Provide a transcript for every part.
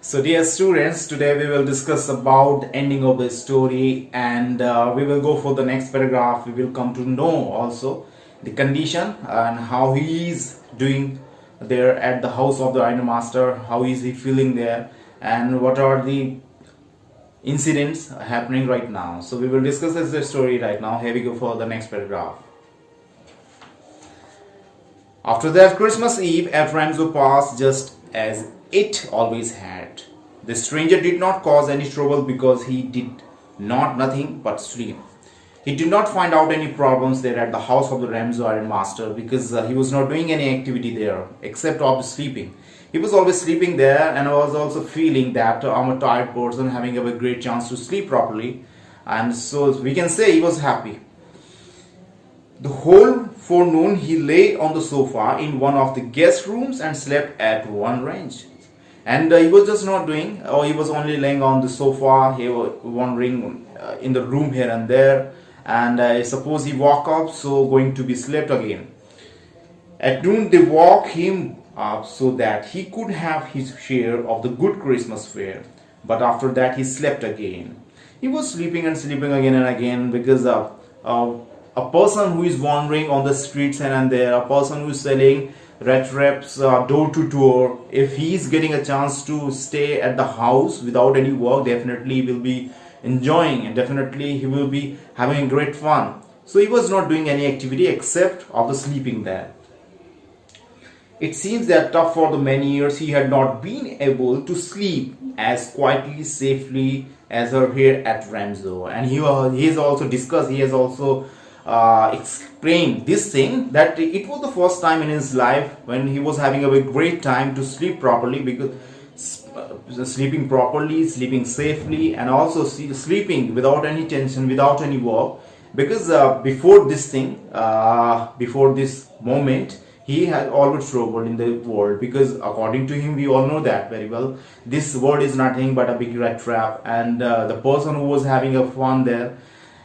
So dear students, today we will discuss about the ending of the story, and we will go for the next paragraph. We will come to know also the condition and how he is doing there at the house of the Iron Master, how is he feeling there, and what are the incidents happening right now. So we will discuss this story right now. Here we go for the next paragraph. After that, Christmas Eve at Ramsey passed just as it always had. The stranger did not cause any trouble because he did nothing but sleep. He did not find out any problems there at the house of the Ramsey Iron Master because he was not doing any activity there except of sleeping. He was always sleeping there, and I was also feeling that I'm a tired person having a great chance to sleep properly, and so we can say he was happy. The whole forenoon he lay on the sofa in one of the guest rooms and slept at one range. And he was just not doing, or he was only laying on the sofa, he was wandering in the room here and there, and suppose he woke up, so going to be slept again. At noon they woke him up so that he could have his share of the good Christmas fare, but after that he slept again. He was sleeping and sleeping again and again because a person who is wandering on the streets here and there, a person who is selling Rattraps door to door, if he is getting a chance to stay at the house without any work, definitely he will be enjoying and definitely he will be having great fun. So he was not doing any activity except of the sleeping there. It seems that for the many years he had not been able to sleep as quietly, safely as her here at Ramsey. And he has also discussed, he has also explained this thing that it was the first time in his life when he was having a great time to sleep properly, because sleeping properly, sleeping safely, and also sleeping without any tension, without any work, because before this thing, before this moment, he had always trouble in the world, because according to him, we all know that very well, this world is nothing but a big rat trap, and the person who was having a fun there,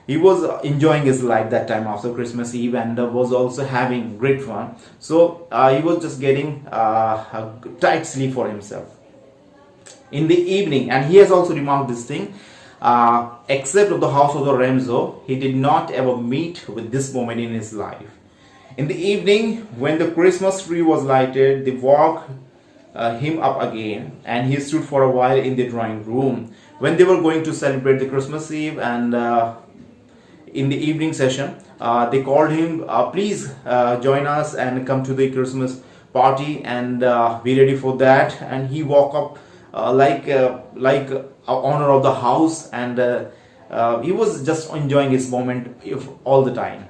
he was enjoying his life that time after Christmas Eve, and was also having great fun. So he was just getting a tight sleep for himself in the evening. And he has also remarked this thing, except of the house of the Ramsey, he did not ever meet with this moment in his life. In the evening, when the Christmas tree was lighted, they woke him up again, and he stood for a while in the drawing room when they were going to celebrate the Christmas Eve. And in the evening session, they called him, please join us and come to the Christmas party and be ready for that. And he woke up like a owner of the house, and he was just enjoying his moment all the time.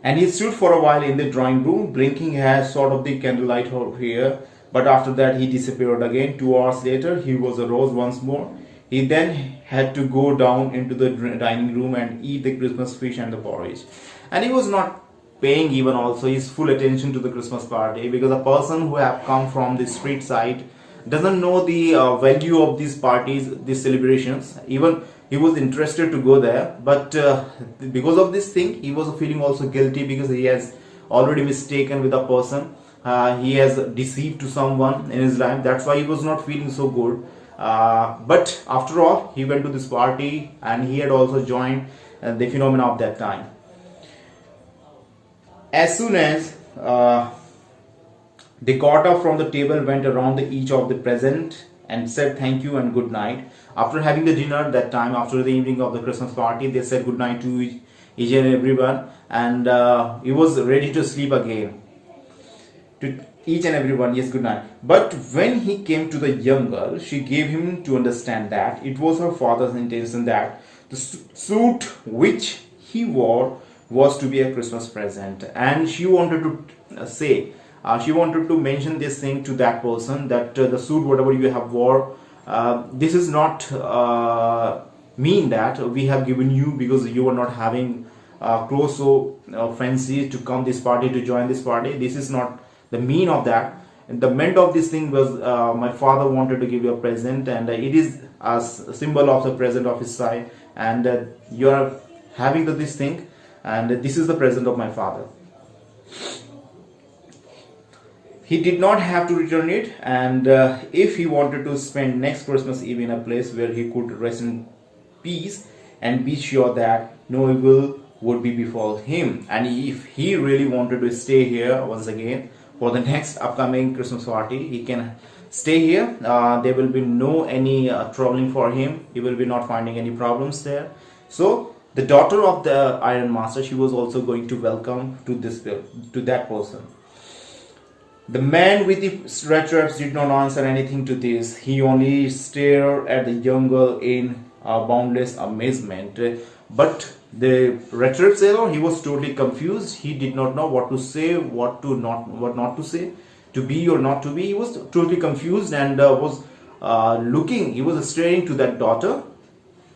And he stood for a while in the drawing room, blinking as sort of the candlelight over here. But after that, he disappeared again. 2 hours later, he was arose once more. He then had to go down into the dining room and eat the Christmas fish and the porridge. And he was not paying even also his full attention to the Christmas party, because a person who have come from the street side doesn't know the value of these parties, these celebrations. Even he was interested to go there, but because of this thing, he was feeling also guilty, because he has already mistaken with a person. He has deceived to someone in his life. That's why he was not feeling so good. But after all, he went to this party, and he had also joined the phenomena of that time. As soon as they got up from the table, went around each of the present and said thank you and good night. After having the dinner that time, after the evening of the Christmas party, they said good night to each and everyone, and he was ready to sleep again. To each and everyone, yes, good night. But when he came to the young girl, she gave him to understand that it was her father's intention that the suit which he wore was to be a Christmas present. And she wanted to she wanted to mention this thing to that person, that the suit, whatever you have wore, this is not mean that we have given you because you were not having clothes so fancy to come this party, to join this party. This is not the mean of that. And the meant of this thing was my father wanted to give you a present, and it is a symbol of the present of his side, and you are having this thing, and this is the present of my father. he did not have to return it, and if he wanted to spend next Christmas Eve in a place where he could rest in peace and be sure that no evil would be befall him, and if he really wanted to stay here once again for the next upcoming Christmas party, he can stay here. There will be no any troubling for him. He will be not finding any problems there. So the daughter of the Iron Master, she was also going to welcome to this to that person. The man with the red traps did not answer anything to this. He only stared at the young girl in boundless amazement. But the red trap sailor, he was totally confused. He did not know what to say, what not to say, to be or not to be. He was totally confused and was looking. He was staring to that daughter.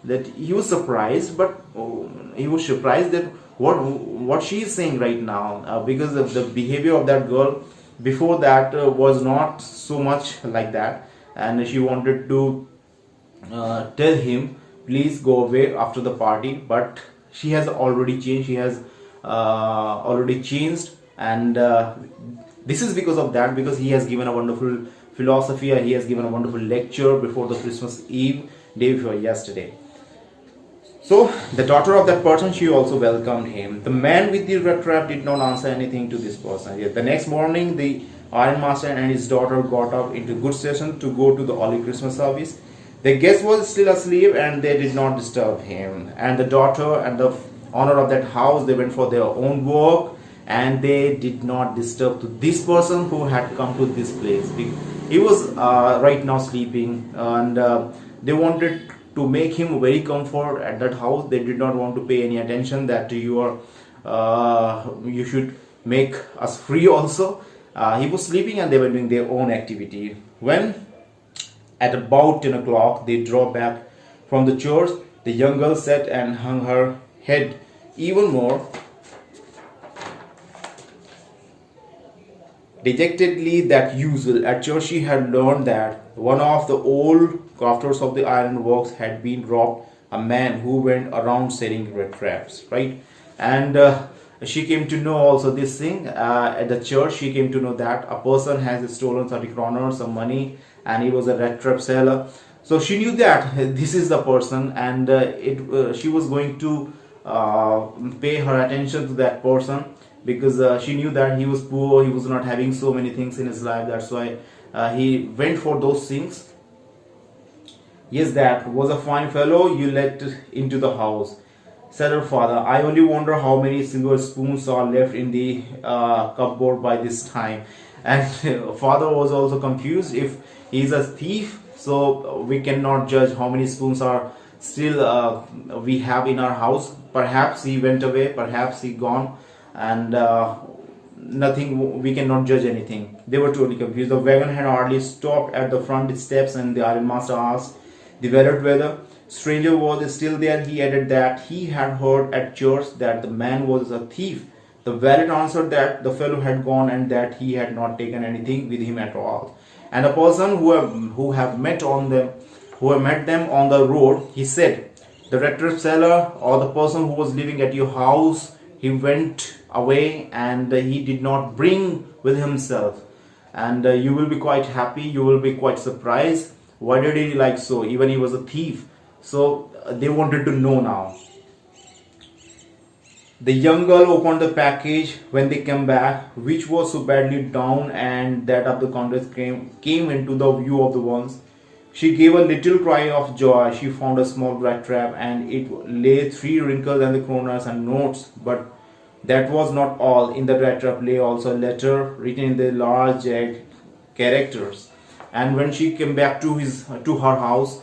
That he was surprised, but he was surprised that what she is saying right now, because of the behavior of that girl before that was not so much like that, and she wanted to tell him please go away after the party, but she has already changed. She has already changed, and this is because of that, because he has given a wonderful philosophy, he has given a wonderful lecture before the Christmas Eve, day before yesterday. So the daughter of that person, she also welcomed him. The man with the red trap did not answer anything to this person. Yet the next morning, the Iron Master and his daughter got up into good station to go to the early Christmas service. The guest was still asleep and they did not disturb him. And the daughter and the owner of that house, they went for their own work and they did not disturb to this person who had come to this place. He was right now sleeping, and they wanted to make him very comfort at that house. They did not want to pay any attention that you should make us free also. He was sleeping and they were doing their own activity. When at about 10 o'clock they drove back from the church, the young girl sat and hung her head even more dejectedly than usual. At church she had learned that one of the old crafters of the iron works had been robbed, a man who went around selling red traps, right? And she came to know also this thing at the church. She came to know that a person has stolen 30 kroners, some money, and he was a red trap seller. So she knew that this is the person, and she was going to pay her attention to that person, because she knew that he was poor, he was not having so many things in his life. That's why he went for those things. Yes, that was a fine fellow you let into the house, said her father. I only wonder how many silver spoons are left in the cupboard by this time. And father was also confused. If he is a thief, so we cannot judge how many spoons are still we have in our house. Perhaps he went away, perhaps he gone, and nothing, we cannot judge anything. They were totally confused. The wagon had hardly stopped at the front steps, and the Iron Master asked the valet whether stranger was still there. He added that he had heard at church that the man was a thief. The valet answered that the fellow had gone and that he had not taken anything with him at all. And a person who have met them on the road, he said, the Rattrap seller, or the person who was living at your house, he went away and he did not bring with himself. And you will be quite happy, you will be quite surprised. Why did he like so? Even he was a thief. So they wanted to know now. The young girl opened the package when they came back, which was so badly down and that of the contents came into the view of the ones. She gave a little cry of joy. She found a small rat trap and it lay 3 wrinkles and the kroners and notes. But that was not all. In the rat trap lay also a letter written in the large jagged characters. And when she came back to her house,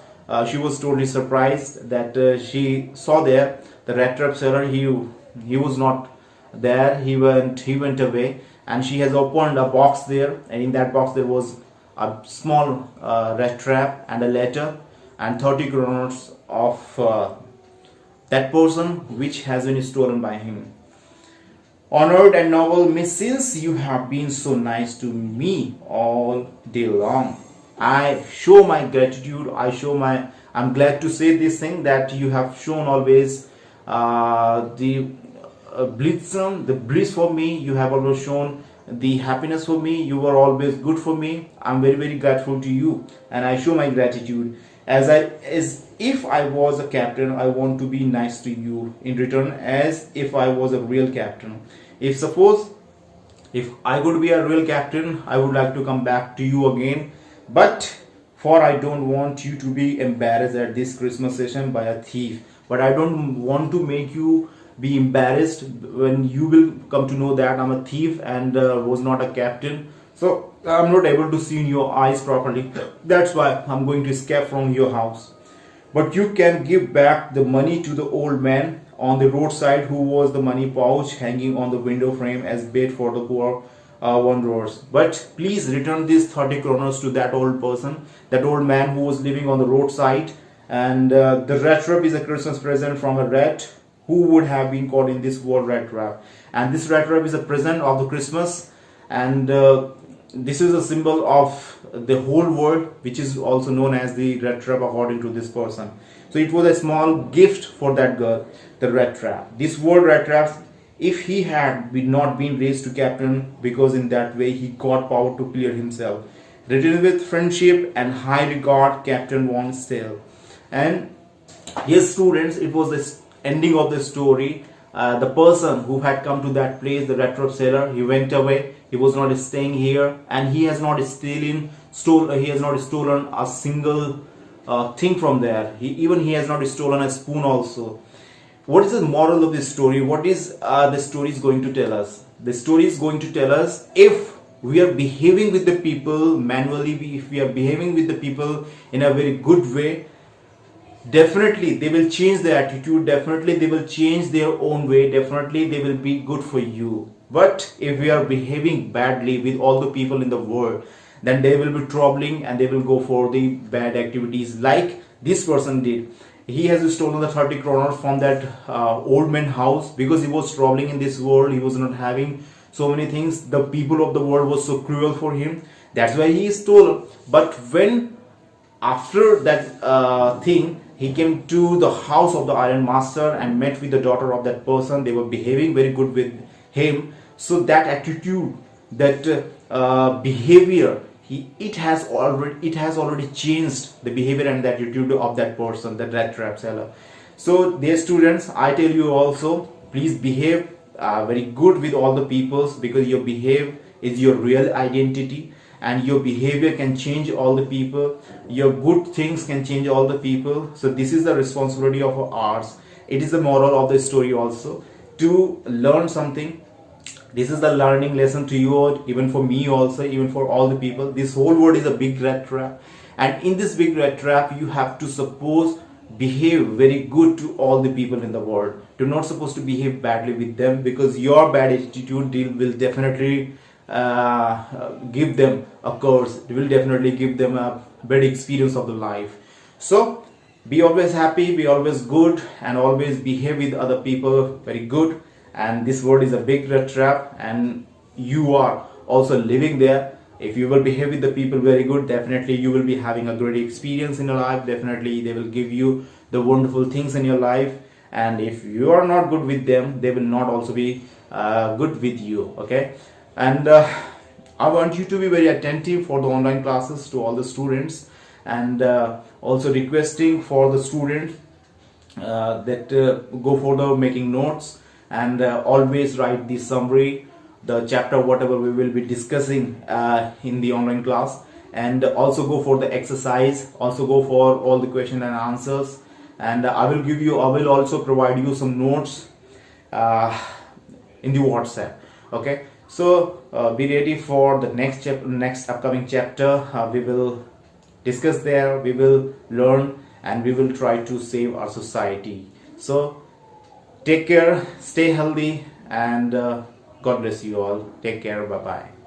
she was totally surprised that she saw there the rat trap seller. He was not there. He went away, and she has opened a box there, and in that box there was a small rat trap and a letter and 30 kroners of that person which has been stolen by him. Honored and noble Miss, since you have been so nice to me all day long, I show my gratitude. I'm glad to say this thing that you have shown always the bliss for me. You have always shown the happiness for me. You were always good for me. I'm very very grateful to you, and I show my gratitude. As if I was a captain, I want to be nice to you in return, as if I was a real captain. If suppose if I could be a real captain, I would like to come back to you again. But for I don't want you to be embarrassed at this Christmas session by a thief. But I don't want to make you be embarrassed when you will come to know that I'm a thief and was not a captain. So I'm not able to see in your eyes properly. That's why I'm going to escape from your house. But you can give back the money to the old man on the roadside who was the money pouch hanging on the window frame as bait for the poor wanderers. But please return these 30 kroners to that old person, that old man who was living on the roadside. And the Rattrap is a Christmas present from a rat who would have been caught in this world rat trap. And this rat trap is a present of the Christmas, and this is a symbol of the whole world, which is also known as the rat trap according to this person. So it was a small gift for that girl, the rat trap. This word rat trap, if he had not been raised to captain, because in that way he got power to clear himself. Written with friendship and high regard, Captain Von Stale. And his students, it was the ending of the story. The person who had come to that place, the Rattrap sailor, he went away. He was not staying here, and he has not stolen a single thing from there. He has not stolen a spoon also. What is the moral of this story? What is the story is going to tell us? The story is going to tell us, if we are behaving with the people manually, if we are behaving with the people in a very good way, definitely they will change their attitude, definitely they will change their own way, definitely they will be good for you. But if we are behaving badly with all the people in the world, then they will be troubling and they will go for the bad activities like this person did. He has stolen the 30 kroners from that old man house because he was troubling in this world. He was not having so many things. The people of the world was so cruel for him. That's why he stole. But when after that thing, he came to the house of the iron master and met with the daughter of that person. They were behaving very good with him. So that attitude, that behavior, it has already changed the behavior and the attitude of that person, that rat trap seller. So dear students, I tell you also, please behave very good with all the peoples, because your behavior is your real identity, and your behavior can change all the people. Your good things can change all the people. So this is the responsibility of ours. It is the moral of the story also, to learn something. This is the learning lesson to you all, even for me also, even for all the people. This whole world is a big rat trap, and in this big rat trap you have to behave very good to all the people in the world. You're not supposed to behave badly with them, because your bad attitude will definitely give them a curse. It will definitely give them a bad experience of the life. So be always happy, be always good, and always behave with other people very good. And this world is a big rat trap, and you are also living there. If you will behave with the people very good, definitely you will be having a great experience in your life. Definitely they will give you the wonderful things in your life. And if you are not good with them, they will not also be good with you. Okay. And I want you to be very attentive for the online classes to all the students, and also requesting for the students that go for the making notes, and always write the summary, the chapter, whatever we will be discussing in the online class, and also go for the exercise, also go for all the question and answers. And I will also provide you some notes in the WhatsApp. Okay. So be ready for the next upcoming chapter. We will discuss there, we will learn, and we will try to save our society. So take care, stay healthy, and God bless you all. Take care. Bye bye.